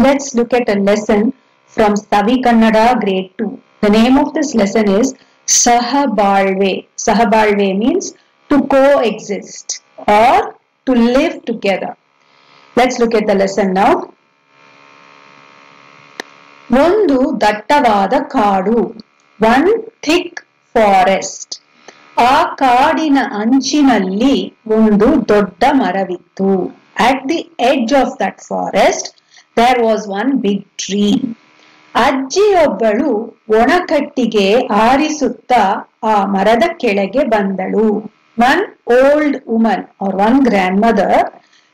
Let's look at a lesson from Savi Kannada grade 2. The name of this lesson is Sahabalve. Sahabalve means to coexist or to live together. Let's look at the lesson now. ಒಂದು ದಟ್ಟವಾದ ಕಾಡು, one thick forest. ಆ ಕಾಡಿನ ಅಂಚಿನಲ್ಲಿ ಒಂದು ದೊಡ್ಡ ಮರವಿತ್ತು. At the edge of that forest, there was one big tree. ಅಜ್ಜಿಯೊಬ್ಬಳು ಒಣಕಟ್ಟಿಗೆ ಆರಿಸುತ್ತಾ ಆ ಮರದ ಕೆಳಗೆ ಬಂದಳು. One old woman or one grandmother,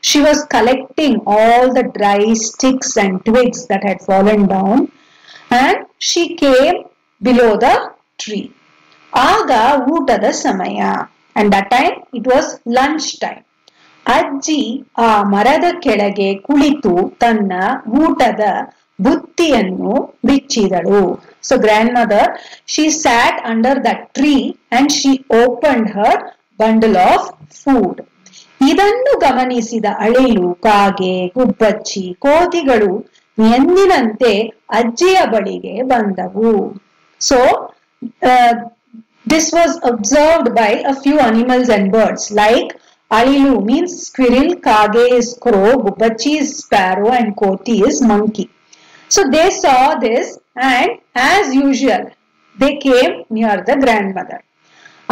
she was collecting all the dry sticks and twigs that had fallen down, and she came below the tree. ಆಗ ಊಟದ ಸಮಯ, and that time it was lunch time. ಅಜ್ಜಿ ಆ ಮರದ ಕೆಳಗೆ ಕುಳಿತು ತನ್ನ ಊಟದ ಬುತ್ತಿಯನ್ನು ಬಿಚ್ಚಿದಳು. So grandmother, she sat under that tree and she opened her bundle of food. ಇದನ್ನು ಗಮನಿಸಿದ ಅಳಿಲು, ಕಾಗೆ, ಗುಬ್ಬಚ್ಚಿ, ಕೋತಿಗಳು ಎಂದಿನಂತೆ ಅಜ್ಜಿಯ ಬಳಿಗೆ ಬಂದವು. So this was observed by a few animals and birds, like Alilu means squirrel, Kage is crow, Gubbachi is sparrow, and Koti is monkey. So they saw this, and as usual, they came near the grandmother.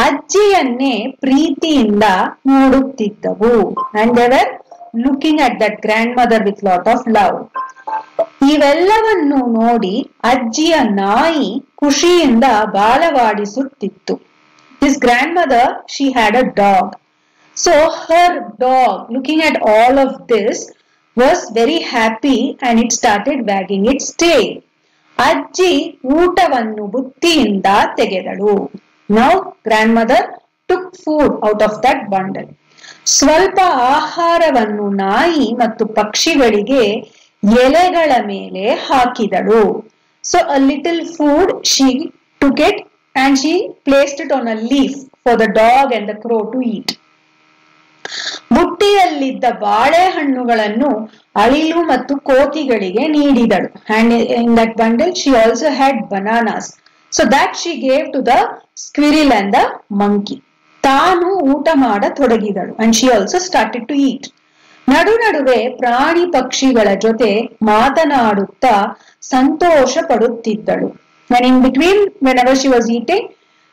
ಅಜ್ಜಿಯನ್ನೇ ಪ್ರೀತಿಯಿಂದ ನೋಡುತ್ತಿದ್ದವು, and they were looking at that grandmother with lot of love. ಇವೆಲ್ಲವನ್ನು ನೋಡಿ ಅಜ್ಜಿಯ ನಾಯಿ ಖುಷಿಯಿಂದ ಬಾಲವಾಡಿಸುತ್ತಿತ್ತು. This grandmother, she had a dog. So her dog, looking at all of this, was very happy and it started wagging its tail. ಅಜ್ಜಿ ಊಟವನ್ನು ಬುತ್ತಿಯಿಂದ ತೆಗೆದಳು. Now grandmother took food out of that bundle. ಸ್ವಲ್ಪ ಆಹಾರವನ್ನು ನಾಯಿ ಮತ್ತು ಪಕ್ಷಿಗಳಿಗೆ ಎಲೆಗಳ ಮೇಲೆ ಹಾಕಿದಳು. So a little food she took it and she placed it on a leaf for the dog and the crow to eat. ಬುಟ್ಟಿಯಲ್ಲಿದ್ದ ಬಾಳೆಹಣ್ಣುಗಳನ್ನು ಅಳಿಲು ಮತ್ತು ಕೋತಿಗಳಿಗೆ ನೀಡಿದಳು. And in that bundle she also had bananas. So that she gave to the squirrel and the monkey. ತಾನು ಊಟ ಮಾಡತೊಡಗಿದಳು. And she also started to eat. ನಡುವೆ ಪ್ರಾಣಿ ಪಕ್ಷಿಗಳ ಜೊತೆ ಮಾತನಾಡುತ್ತಾ ಸಂತೋಷ ಪಡುತ್ತಿದ್ದಳು. And in between, whenever she was eating,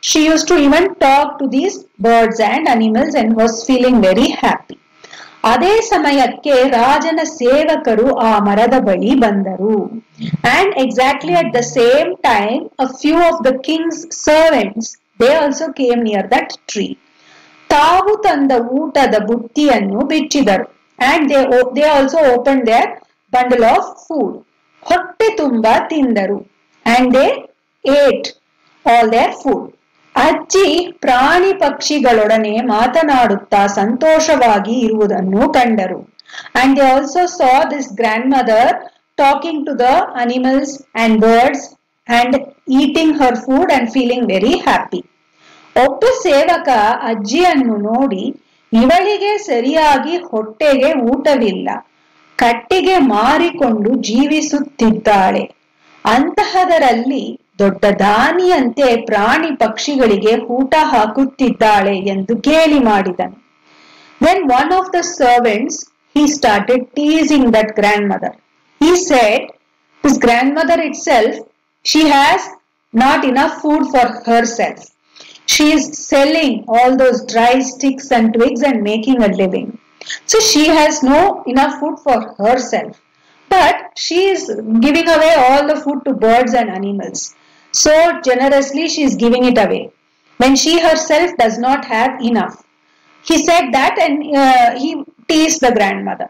she used to even talk to these birds and animals and was feeling very happy. ಅದೇ ಸಮಯಕ್ಕೆ ರಾಜನ ಸೇವಕರು ಆ ಮರದ ಬಳಿ ಬಂದರು. And exactly at the same time, a few of the king's servants, they also came near that tree. ತಾವು ತಂದ ಊಟದ ಬುತ್ತಿಯನ್ನು ಬಿಚ್ಚಿದರು. And they also opened their bundle of food. ಹೊಟ್ಟೆ ತುಂಬ ತಿಂದರು. And they ate all their food. ಅಜ್ಜಿ ಪ್ರಾಣಿ ಪಕ್ಷಿಗಳೊಡನೆ ಮಾತನಾಡುತ್ತಾ ಸಂತೋಷವಾಗಿ ಇರುವುದನ್ನು ಕಂಡರು. And they also saw this grandmother talking to the animals and birds and eating her food and feeling very happy. ಒಬ್ಬ ಸೇವಕ ಅಜ್ಜಿಯನ್ನು ನೋಡಿ, ಇವಳಿಗೆ ಸರಿಯಾಗಿ ಹೊಟ್ಟೆಗೆ ಊಟವಿಲ್ಲ, ಕಟ್ಟಿಗೆ ಮಾರಿಕೊಂಡು ಜೀವಿಸುತ್ತಿದ್ದಾಳೆ, ಅಂತಹದರಲ್ಲಿ ದೊಡ್ಡ ದಾನಿಯಂತೆ ಪ್ರಾಣಿ ಪಕ್ಷಿಗಳಿಗೆ ಊಟ ಹಾಕುತ್ತಿದ್ದಾಳೆ ಎಂದು ಗೇಲಿ ಮಾಡಿದನು. Then one of the servants, he started teasing that grandmother. He said, this grandmother itself, she has not enough food for herself. She is selling all those dry sticks and twigs and making a living. So she has no enough food for herself. But she is giving away all the food to birds and animals. So generously she is giving it away, when she herself does not have enough. He said that and he teased the grandmother.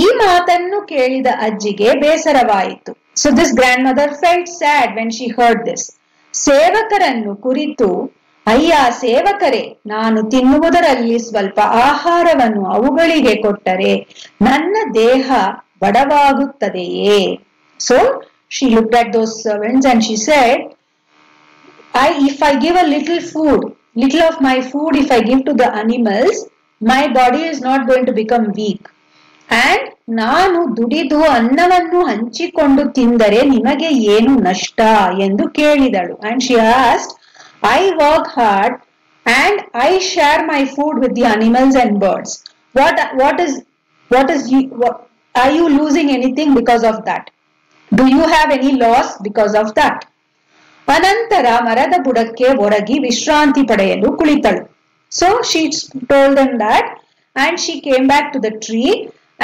ಈ ಮಾತನ್ನು ಕೇಳಿದ ಅಜ್ಜಿಗೆ ಬೇಸರವಾಯಿತು. So this grandmother felt sad when she heard this. ಸೇವಕರನ್ನು ಕುರಿತು, ಅಯ್ಯ ಸೇವಕರೇ, ನಾನು ತಿನ್ನುವುದರಲ್ಲಿ ಸ್ವಲ್ಪ ಆಹಾರವನ್ನು ಅವುಗಳಿಗೆ ಕೊಟ್ಟರೆ ನನ್ನ ದೇಹ ಬಡವಾಗುತ್ತದೆಯೇ? So she looked at those servants and she said, if I give a little of my food, if I give to the animals, my body is not going to become weak. And ನಾನು ದುಡಿದು ಅನ್ನವನ್ನು ಹಂಚಿಕೊಂಡು ತಿಂದರೆ ನಿಮಗೆ ಏನು ನಷ್ಟ ಎಂದು ಕೇಳಿದಳು. And she asked, I work hard and I share my food with the animals and birds. Are you losing anything because of that? Do you have any loss because of that? ಅನಂತರ ಮರದ ಬುಡಕ್ಕೆ ಒರಗಿ ವಿಶ್ರಾಂತಿ ಪಡೆಯಲು ಕುಳಿತಳು. So she told them that, and she came back to the tree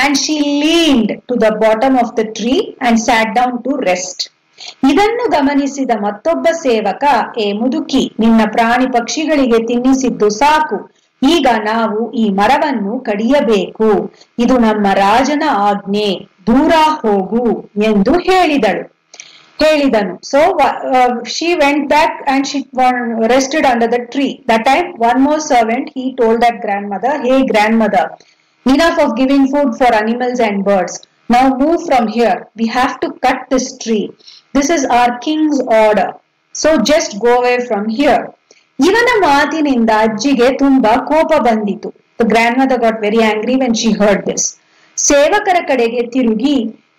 and she leaned to the bottom of the tree and sat down to rest. ಇದನ್ನು ಗಮನಿಸಿದ ಮತ್ತೊಬ್ಬ ಸೇವಕ, ಏ ಮುದುಕಿ, ನಿನ್ನ ಪ್ರಾಣಿ ಪಕ್ಷಿಗಳಿಗೆ ತಿನ್ನಿಸಿದ್ದು ಸಾಕು, ಈಗ ನಾವು ಈ ಮರವನ್ನು ಕಡಿಯಬೇಕು, ಇದು ನಮ್ಮ ರಾಜನ ಆಜ್ಞೆ, ದೂರ ಹೋಗು ಎಂದು ಹೇಳಿದನು. So she went back and she rested under the tree. That time one more servant, he told that grandmother, hey grandmother, enough of giving food for animals and birds. Now move from here. We have to cut this tree. This is our king's order. So just go away from here. ಇವನ ಮಾತಿನಿಂದ ಅಜ್ಜಿಗೆ ತುಂಬಾ ಕೋಪ ಬಂದಿತು. The grandmother got very angry when she heard this. ಸೇವಕರ ಕಡೆಗೆ ತಿರುಗಿ,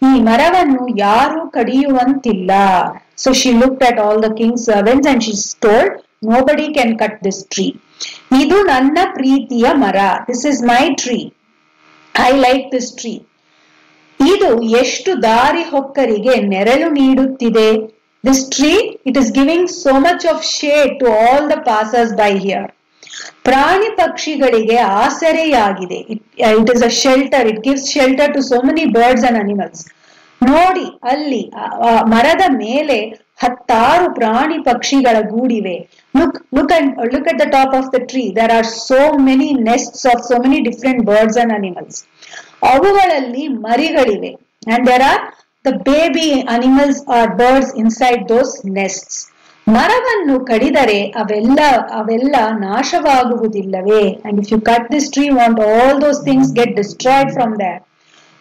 ಈ ಮರವನ್ನು ಯಾರು ಕಡಿಯುವಂತಿಲ್ಲ. So she looked at all the king's servants and she told, nobody can cut this tree. ಇದು ನನ್ನ ಪ್ರೀತಿಯ ಮರ. This is my tree. I like this tree. ಇದು ಎಷ್ಟು ದಾರಿ ಹೊಕ್ಕರಿಗೆ ನೆರಳು ನೀಡುತ್ತಿದೆ. This tree, it is giving so much of shade to all the passers by here. ಪ್ರಾಣಿ ಪಕ್ಷಿಗಳಿಗೆ ಆಸರೆಯಾಗಿದೆ. It is a shelter. It gives shelter to so many birds and animals. ನೋಡಿ, ಅಲ್ಲಿ ಮರದ ಮೇಲೆ 10 ಪ್ರಾಣಿ ಪಕ್ಷಿಗಳ ಗೂಡಿವೆ. Look at the top of the tree. There are so many nests of so many different birds and animals. ಅವುಗಳಲ್ಲಿ ಮರಿಗಳಿವೆ. And there are the baby animals or birds inside those nests. ಮರವನ್ನು ಕಡಿದರೆ ಅವೆಲ್ಲ ನಾಶವಾಗುವುದಿಲ್ಲವೇ? And if you cut this tree, won't all those things get destroyed from there?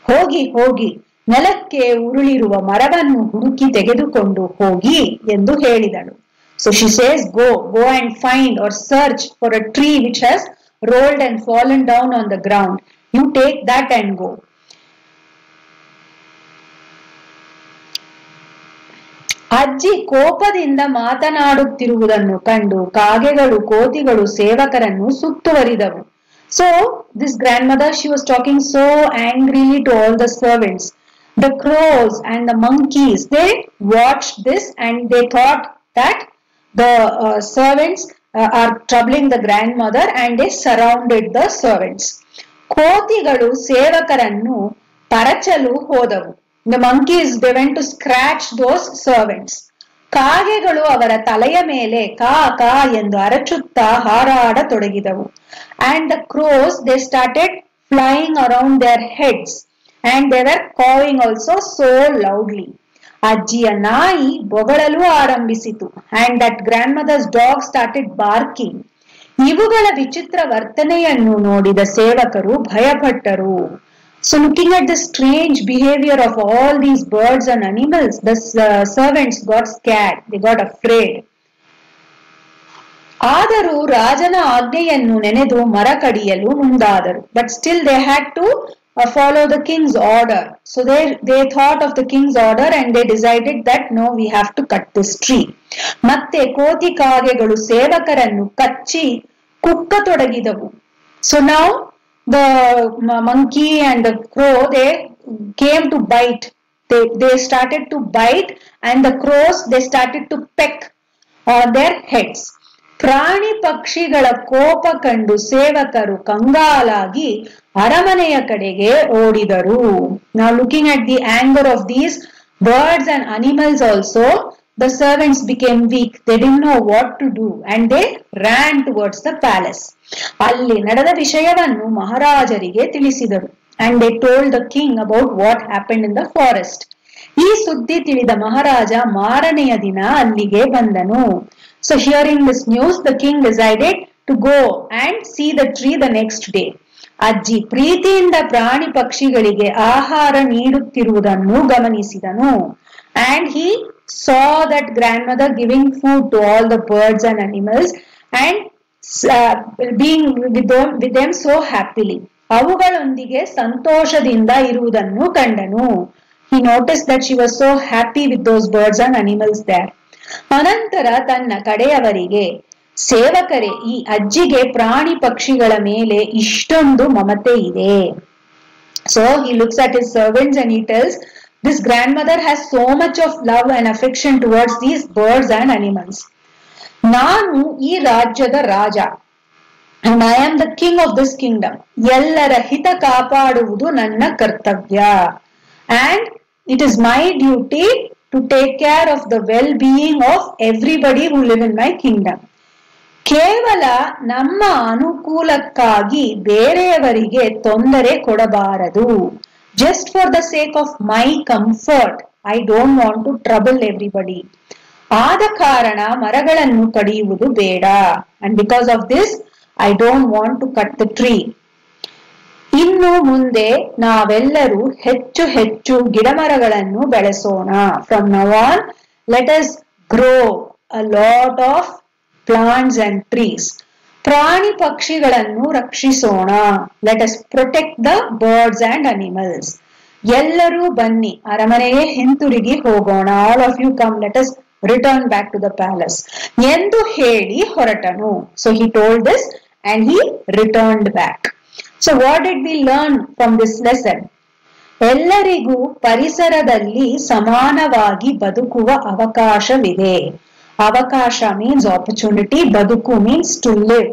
ಹೋಗಿ ನೆಲಕ್ಕೆ ಉರುಳಿರುವ ಮರವನ್ನು ಹುಡುಕಿ ತೆಗೆದುಕೊಂಡು ಹೋಗಿ ಎಂದು ಹೇಳಿದಳು. So she says, go and find or search for a tree which has rolled and fallen down on the ground. You take that and go. ಅಜ್ಜಿ ಕೋಪದಿಂದ ಮಾತನಾಡುತ್ತಿರುವುದನ್ನು ಕಂಡು ಕಾಗೆಗಳು, ಕೋತಿಗಳು ಸೇವಕರನ್ನು ಸುತ್ತುವರಿದವು. So this grandmother, she was talking so angrily to all the servants. The crows and the monkeys, they watched this and they thought that the servants are troubling the grandmother and they surrounded the servants. ಕೋತಿಗಳು ಸೇವಕರನ್ನು ಪರಚಲು ಹೋದವು. The monkeys, they went to scratch those servants. ಕಾಗೆಗಳು ಅವರ ತಲೆಯ ಮೇಲೆ ಕಾ ಕಾ ಎಂದು ಅರಚುತ್ತಾ ಹಾರಾಡತೊಡಗಿದವು. And the crows, they started flying around their heads and they were cawing also so loudly. ಅಜ್ಜಿಯ ನಾಯಿ ಬೊಗಳಲು ಆರಂಭಿಸಿತು. And that grandmother's dog started barking. ಇವುಗಳ ವಿಚಿತ್ರ ವರ್ತನೆಯನ್ನು ನೋಡಿದ ಸೇವಕರು ಭಯಪಟ್ಟರು. So looking at the strange behavior of all these birds and animals, the servants got scared. They got afraid. ಆದರೂ ರಾಜನ ಆಜ್ಞೆಯನ್ನು ನೆನೆದು ಮರ ಕಡಿಯಲು ಮುಂದಾದರು. But still they had to follow the king's order. So they thought of the king's order and they decided that no, we have to cut this tree. ಮತ್ತೆ ಕೋತಿ ಕಾಗೆಗಳು ಸೇವಕರನ್ನು ಕಚ್ಚಿ ಕುಕ್ಕತೊಡಗಿದವು. So now the monkey and the crow, they came to bite. They started to bite and the crows, they started to peck on their heads. ಪ್ರಾಣಿ ಪಕ್ಷಿಗಳ ಕೋಪ ಕಂಡು ಸೇವಕರು ಕಂಗಾಲಾಗಿ ಅರಮನೆಯ ಕಡೆಗೆ ಓಡಿದರು. Now looking at the anger of these birds and animals also, the servants became weak. They didn't know what to do and they ran towards the palace. ಅಲ್ಲಿ ನಡೆದ ವಿಷಯವನ್ನು ಮಹಾರಾಜರಿಗೆ ತಿಳಿಸಿದರು. And they told the king about what happened in the forest. ಈ ಸುದ್ದಿ ತಿಳಿದ ಮಹಾರಾಜ ಮಾರನೆಯ ದಿನ ಅಲ್ಲಿಗೆ ಬಂದನು. So hearing this news, the king decided to go and see the tree the next day. ಅಜ್ಜಿ ಪ್ರೀತಿಯಿಂದ ಪ್ರಾಣಿ ಪಕ್ಷಿಗಳಿಗೆ ಆಹಾರ ನೀಡುತ್ತಿರುವುದನ್ನು ಗಮನಿಸಿದನು. And he saw that grandmother giving food to all the birds and animals and being with them so happily. ಅವುಗಳೊಂದಿಗೆ ಸಂತೋಷದಿಂದ ಇರುವುದನ್ನು ಕಂಡನು. He noticed that she was so happy with those birds and animals there. ಅನಂತರ ತನ್ನ ಕಡೆಯವರಿಗೆ, ಸೇವಕರೇ, ಈ ಅಜ್ಜಿಗೆ ಪ್ರಾಣಿ ಪಕ್ಷಿಗಳ ಮೇಲೆ ಇಷ್ಟೊಂದು ಮಮತೆ ಇದೆ. So he looks at his servants and he tells, this grandmother has so much of love and affection towards these birds and animals. ನಾನು ಈ ರಾಜ್ಯದ ರಾಜ, and I am the king of this kingdom. ಎಲ್ಲರ ಹಿತ ಕಾಪಾಡುವುದು ನನ್ನ ಕರ್ತವ್ಯ. And it is my duty to take care of the well-being of everybody who live in my kingdom. ಕೇವಲ ನಮ್ಮ ಅನುಕೂಲಕ್ಕಾಗಿ ಬೇರೆಯವರಿಗೆ ತೊಂದರೆ ಕೊಡಬಾರದು. Just for the sake of my comfort, I don't want to trouble everybody. ಆದ ಕಾರಣ ಮರಗಳನ್ನು ಕಡಿಯುವುದು ಬೇಡ. And because of this, I don't want to cut the tree. ಇನ್ನು ಮುಂದೆ ನಾವೆಲ್ಲರೂ ಹೆಚ್ಚು ಹೆಚ್ಚು ಗಿಡಮರಗಳನ್ನು ಬೆಳೆಸೋಣ. From now on, let us grow a lot of plants and trees. ಪ್ರಾಣಿ ಪಕ್ಷಿಗಳನ್ನು ರಕ್ಷಿಸೋಣ. Let us protect the birds and animals. ಎಲ್ಲರೂ ಬನ್ನಿ, ಅರಮನೆಗೆ ಹಿಂತಿರುಗಿ ಹೋಗೋಣ. All of you come, let us return back to the palace. ಎಂದು ಹೇಳಿ ಹೊರಟನು. So he told this and he returned back. So what did we learn from this lesson? ಎಲ್ಲರಿಗೂ ಪರಿಸರದಲ್ಲಿ ಸಮಾನವಾಗಿ ಬದುಕುವ ಅವಕಾಶವಿದೆ. ಅವಕಾಶ means opportunity, ಬದುಕು means to live.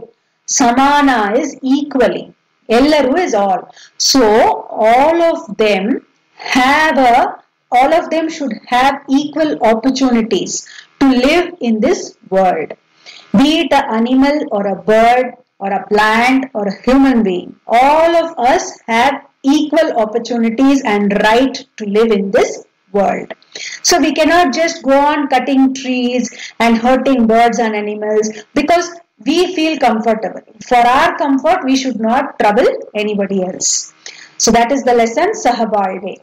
Samana is equally. Ellaru is all. So all of them should have equal opportunities to live in this world. Be it an animal or a bird or a plant or a human being. All of us have equal opportunities and right to live in this world. So we cannot just go on cutting trees and hurting birds and animals because we feel comfortable. For our comfort, we should not trouble anybody else. So that is the lesson, Sahabalve.